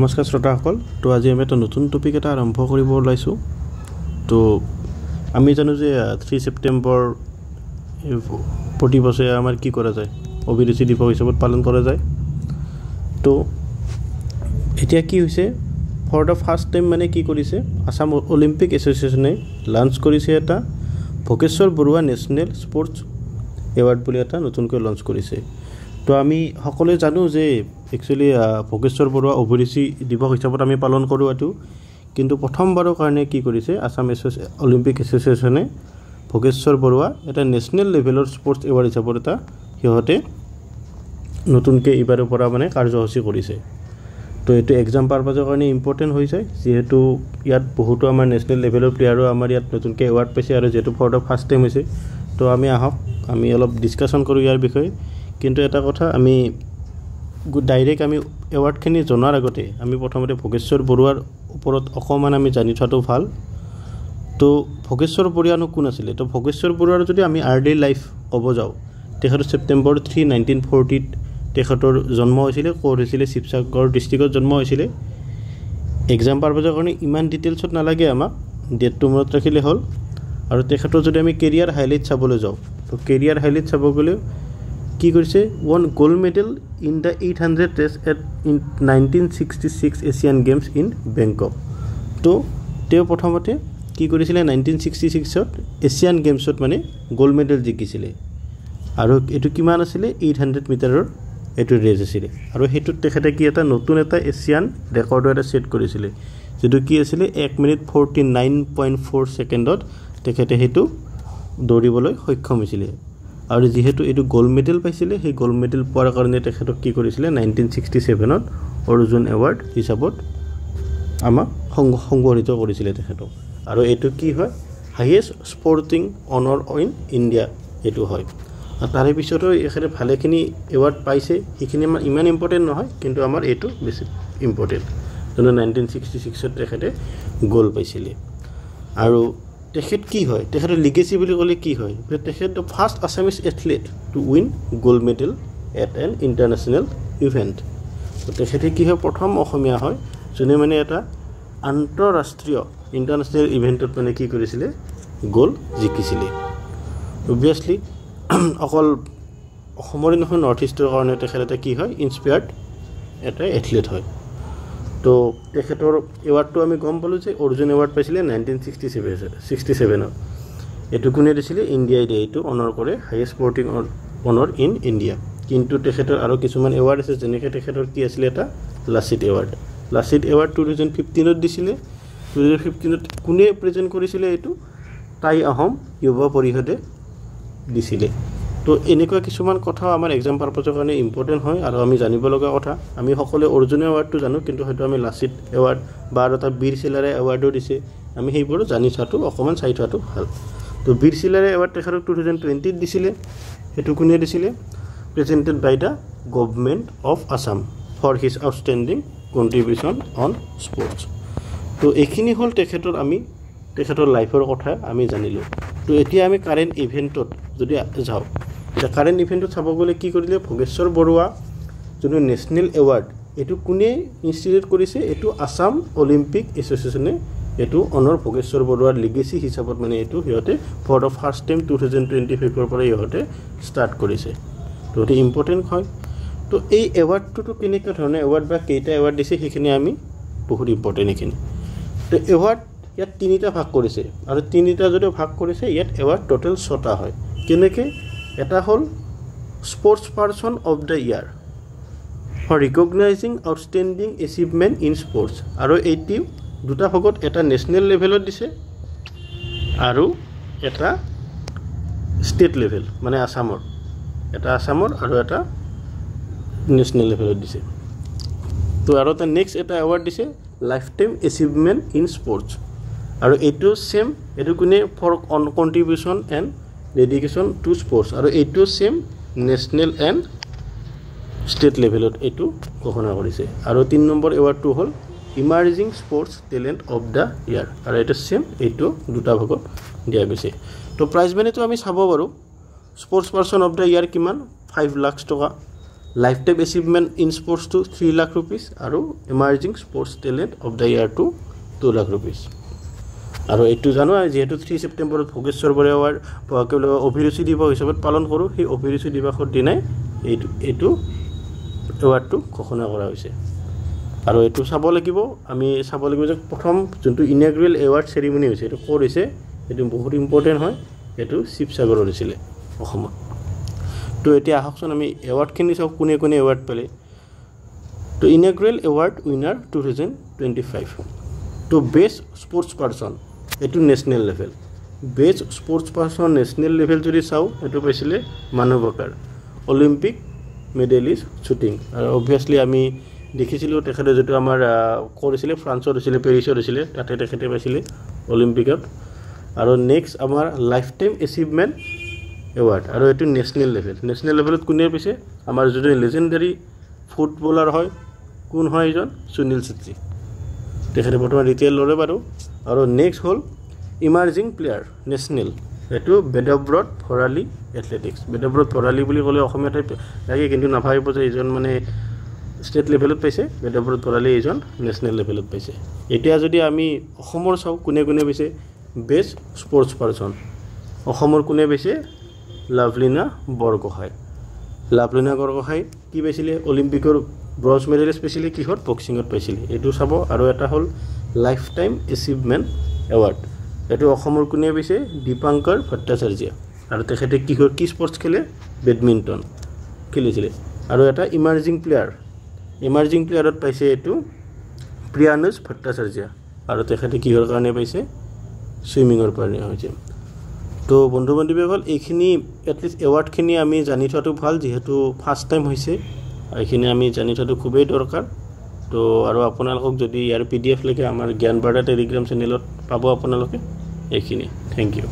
নমস্কাৰ শ্ৰোতাসকল তো আজি আমি এটা নতুন টপিক এটা আৰম্ভ কৰিব ওলাইছোঁ তো আমি জানো যে 3 সেপ্টেম্বৰ প্ৰতি বছৰে আমাৰ কি কৰা যায় অভিৰুচি দিৱস হিচাপত পালন কৰা যায় তো এতিয়া কি হৈছে ফৰ দ্য ফাৰ্ষ্ট টাইম মানে কি কৰিছে আসাম অলিম্পিক এছ'চিয়েশ্যনে লঞ্চ কৰিছে এটা Bhogeswar Baruah national sports award বুলি এটা নতুনকৈ লঞ্চ কৰিছে তো আমি সকলোৱে জানো যে একচুয়ালি ভোগেশ্বৰ বৰুৱা অভিৰুচি দিৱস হিচাপত আমি পালন কৰোঁ এটো কিন্তু প্ৰথমবাৰৰ কাৰণে কি কৰিছে আসাম অলিম্পিক এছ'চিয়েশ্যনে ভোগেশ্বৰ বৰুৱা এটা নেশ্যনেল লেভেলৰ স্পৰ্টছ এৱাৰ্ড হিচাপত এটা সিহঁতে নতুনকৈ ইবাৰৰ পৰা মানে কাৰ্যসূচী কৰিছে তো এটো এক্সাম পাৰপাজৰ কাৰণে ইম্পৰ্টেণ্ট হৈ যায় যেহেতু ইয়াত বহুতো আমাৰ নেশ্যনেল লেভেলৰ প্লেয়াৰো আমাৰ ইয়াত নতুনকৈ এৱাৰ্ড পাইছে আৰু যেহেতু ফৰ দ্য ফাৰ্ষ্ট টাইম হৈছে তো আমি আহক আমি অলপ ডিছকাশ্যন কৰোঁ ইয়াৰ বিষয়ে কিন্তু এটা কথা আমি ডাইৰেক্ট আমি এৱাৰ্ডখিনি জনাৰ আগতে আমি প্ৰথমতে ভোগেশ্বৰ বৰুৱাৰ ওপৰত অকমান আমি জানি থোৱাটো ভাল তো ভোগেশ্বৰ বৰুৱানো কোন আছিল তো ভোগেশ্বৰ বৰুৱাৰ যদি আমি আৰ্লি লাইফ ক'ব যাওঁ তেখেতৰ ছেপ্টেম্বৰ 3 1940 তেখেতৰ জন্ম হৈছিলে ক'ত হৈছিলে শিৱসাগৰ ডিষ্ট্ৰিক্টত জন্ম হৈছিলে এক্সাম পাৰপাজৰ কাৰণে ইমান ডিটেইলছত নালাগে আমাক ডেটটো মনত ৰাখিলে হ'ল আৰু তেখেতৰ যদি আমি কেৰিয়াৰ হাইলাইট চাবলৈ যাওঁ তো কেৰিয়াৰ হাইলাইট চাব গ'লে কি কৰিছে won gold medal in the 800 race at in 1966 Asian Games in Bangkok তো তেওঁ প্ৰথমতে কি কৰিছিলে 1966ত এছিয়ান গেমছত মানে গোল্ড মেডেল জিকিছিলে আৰু এটো কিমান আছিলে 800 মিটাৰৰ এটো ৰেচ আছিলে আৰু হেতু তেখেতে কি এটা নতুন এটা এছিয়ান ৰেকৰ্ড এটা সেট কৰিছিলে যেটো কি আছিলে 1 মিনিট 49.4 সেকেন্ডত তেখেতে হেতু দৌৰিবলৈ সক্ষম হৈছিলে আৰু যেহেতু এটো গোল্ড মেডেল পাইছিলে সেই গোল্ড মেডেল পোৱাৰ কাৰণে তেখেতক কি কৰিছিলে 1967ত অৰ্জুন এৱাৰ্ড হিচাপত আমাক সংগঠিত কৰিছিলে তেখেতক আৰু এটো কি হয় হাইয়েষ্ট স্পৰ্টিং অনাৰ ইন ইণ্ডিয়া এটো হয় আৰু তাৰে পিছতো এখেতে ভালেখিনি এৱাৰ্ড পাইছে সেইখিনি ইমান ইম্পৰ্টেণ্ট নহয় কিন্তু আমাৰ এটো বেছি ইম্পৰ্টেণ্ট যেনে 1966ত তেখেতে গোল্ড পাইছিলে আৰু তেখেত কি হয় তেখেতৰ লিগেসি বুলি ক'লে কি হয় তেখেত the first Assamese athlete to win gold medal at N international event তো তেখেতে কি হয় প্ৰথম অসমীয়া হয় যোনে মানে এটা আন্তঃৰাষ্ট্ৰীয় ইণ্টাৰনেশ্যনেল ইভেন্টত মানে কি কৰিছিলে গোল্ড জিকিছিলে অবভিয়াছলি অকল অসমৰ নহয় নৰ্থ ইষ্টৰ কাৰণে তেখেত এটা কি হয় ইনস্পায়াৰ্ড এটা এথলেট হয় তো তেখেতৰ এৱাৰ্ডটো আমি গম পালো যে অৰ্জুন এৱাৰ্ড পাইছিলে 1967ত এটো কোনে দিছিলে ইণ্ডিয়াই দিয়ে এটো অনাৰ কৰে হাইয়েষ্ট স্পৰ্টিং অনাৰ ইন ইণ্ডিয়া কিন্তু তেখেতৰ আৰু কিছুমান এৱাৰ্ড আছে যেনেকৈ তেখেতৰ কি আছিল এটা লাচিত এৱাৰ্ড 2015ত দিছিলে 2015ত কোনে প্ৰেজেন্ট কৰিছিলে এটো টাই আহোম যুৱ পৰিষদে দিছিলে তো এনেকুৱা কিছুমান কথা আমাৰ এক্সাম পাৰপাজৰ কাৰণে ইম্পৰ্টেণ্ট হয় আৰু আমি জানিব লগা কথা আমি সকলোৱে অৰ্জুন এৱাৰ্ডটো জানো কিন্তু হয়তো আমি লাচিত এৱাৰ্ড বা এটা বীৰ চিলাৰে এৱাৰ্ডো দিছে আমি সেইবোৰ জানি থোৱাটো অকমান চাই থোৱাটো ভাল তো বীৰ চিলাৰে এৱাৰ্ড তেখেতক 2020ত দিছিলে হেতু কোনে দিছিলে presented by the government of Assam for his outstanding contribution on sports তো এইখিনি হ'ল তেখেতৰ লাইফৰ কথা আমি জানিলো তো এতিয়া আমি কাৰেন্ট ইভেন্টত যদি যাওঁ এটা কাৰেন্ট ইভেন্টত চাব গ'লে কি কৰিলে ভোগেশ্বৰ বৰুৱা যোনটো নেশ্যনেল এৱাৰ্ড এটো কোনে ইনষ্টিটিউট কৰিছে এটো আসাম অলিম্পিক এছ'চিয়েশ্যনে এটো অনাৰ ভোগেশ্বৰ বৰুৱাৰ লিগেসি হিচাপত মানে এটো হিয়তে ফৰ দ্য ফাৰ্ষ্ট টাইম 2025 পৰা ইহতে ষ্টাৰ্ট কৰিছে তো এটো ইম্পৰ্টেণ্ট হয় তো এই এৱাৰ্ডটো কেনেকুৱা ধৰণৰ এৱাৰ্ড বা কেইটা এৱাৰ্ড দিছে সেইখিনি আমি বহুত ইম্পৰ্টেণ্ট এখিনি তো এৱাৰ্ড ইয়াত তিনিটা ভাগ কৰিছে আৰু তিনিটা যদি ভাগ কৰিছে ইয়াত এৱাৰ্ড টোটাল 6টা হয় কেনেকৈ এটা হ'ল sports person of the year for recognizing outstanding achievement in sports আৰু এইটো দুটা ভাগত এটা নেশ্যনেল লেভেলত দিছে আৰু এটা ষ্টেট লেভেল মানে আসামৰ আৰু এটা নেশ্যনেল লেভেলত দিছে তো আৰু এটা নেক্সট এটা এৱাৰ্ড দিছে lifetime achievement in sports আৰু এইটো সেম এটো কোনে for contribution and dedication to sports আৰু এইটো সেম নেশ্যনেল এণ্ড ষ্টেট লেভেলত এইটো ঘোষণা কৰিছে আৰু 3 নম্বৰ এৱাৰ্ডটো হ'ল emerging sports talent of the ইয়াৰ আৰু এটা সেম এইটো দুটা ভাগত দিয়া গৈছে তো প্ৰাইজ মানিটো আমি চাব পাৰো sports person of the year কিমান 5 লাখ টকা লাইফ টাইম এচিভমেণ্ট ইন স্পৰ্টছটো 3 লাখ ৰুপিজ আৰু emerging sports talent of the ইয়াৰটো 2 লাখ ৰুপিজ আৰু এইটো জানো যেহেতু 3 ছেপ্টেম্বৰত ভোগেশ্বৰ বৰা এৱাৰ্ড অভিৰুচি দিৱস হিচাপত পালন কৰোঁ সেই অভিৰুচি দিৱসৰ দিনাই এইটো এৱাৰ্ডটো ঘোষণা কৰা হৈছে আৰু এইটো চাব লাগিব আমি চাব লাগিব যে প্ৰথম যোনটো ইনাগ্ৰেল এৱাৰ্ড চেৰিমনি হৈছে এইটো ক'ৰ হৈছে এইটো বহুত ইম্পৰ্টেণ্ট হয় এইটো শিৱসাগৰত হৈছিলে অসমত তো এতিয়া আহকচোন আমি এৱাৰ্ডখিনি চাওঁ কোনে কোনে এৱাৰ্ড পালে তো ইনাগ্ৰেল এৱাৰ্ড উইনাৰ 2025 তো বেষ্ট স্পৰ্টছ পাৰ্চন এইটো national level best sports person national level যদি চাওঁ এইটো পাইছিলে মানৱ বকাৰ অলিম্পিক মেডেলিষ্ট শ্বুটিং আৰু অবভিয়াছলি আমি দেখিছিলোঁ তেখেতে যেটো আমাৰ কৰিছিলে ফ্ৰান্সত হৈছিলে পেৰিছত হৈছিলে তাতে তেখেতে পাইছিলে অলিম্পিকত আৰু নেক্সট আমাৰ লাইফ টাইম এচিভমেণ্ট এৱাৰ্ড আৰু এইটো নেশ্যনেল লেভেলত কোনে পাইছে আমাৰ যদি লেজেণ্ডাৰী ফুটবলাৰ হয় কোন হয় এজন সুনীল ছেত্ৰী তেখেতে বৰ্তমান ৰিটায়াৰ ল'লে বাৰু আৰু নেক্সট হ'ল ইমাৰ্জিং প্লেয়াৰ নেশ্যনেল এইটো বেদব্ৰত ভৰালী এথলেটিক্স বেদব্ৰত ভৰালী বুলি ক'লে অসমীয়াতে লাগে কিন্তু নাভাবিব যে এইজন মানে ষ্টেট লেভেলত পাইছে বেদব্ৰত ভৰালী এইজন নেশ্যনেল লেভেলত পাইছে এতিয়া যদি আমি অসমৰ চাওঁ কোনে কোনে পাইছে বেষ্ট স্পৰ্টছ পাৰ্চন অসমৰ কোনে পাইছে লাভলিনা বৰগোহাঁই কি পাইছিলে অলিম্পিকৰ ব্ৰঞ্জ মেডেলিষ্ট পাইছিলে কিহত বক্সিঙত পাইছিলে এইটো চাব আৰু এটা হ'ল লাইফ টাইম এচিভমেণ্ট এৱাৰ্ড এইটো অসমৰ কোনে পাইছে দীপাংকৰ ভট্টাচাৰ্য আৰু তেখেতে কি স্পৰ্টছ খেলে বেডমিণ্টন খেলিছিলে আৰু এটা ইমাৰ্জিং প্লেয়াৰত পাইছে এইটো প্ৰিয়ানুজ ভট্টাচাৰ্য আৰু তেখেতে কিহৰ কাৰণে পাইছে সুইমিঙৰ কাৰণে হৈছে তো বন্ধু বান্ধৱীসকল এইখিনি এটলিষ্ট এৱাৰ্ডখিনি আমি জানি থোৱাটো ভাল যিহেতু ফাৰ্ষ্ট টাইম হৈছে এইখিনি আমি জানি থোৱাটো খুবেই দৰকাৰ তো আৰু আপোনালোকক যদি ইয়াৰ PDF লাগে আমাৰ জ্ঞান বাৰ্তা টেলিগ্ৰাম চেনেলত পাব আপোনালোকে এইখিনি থেংক ইউ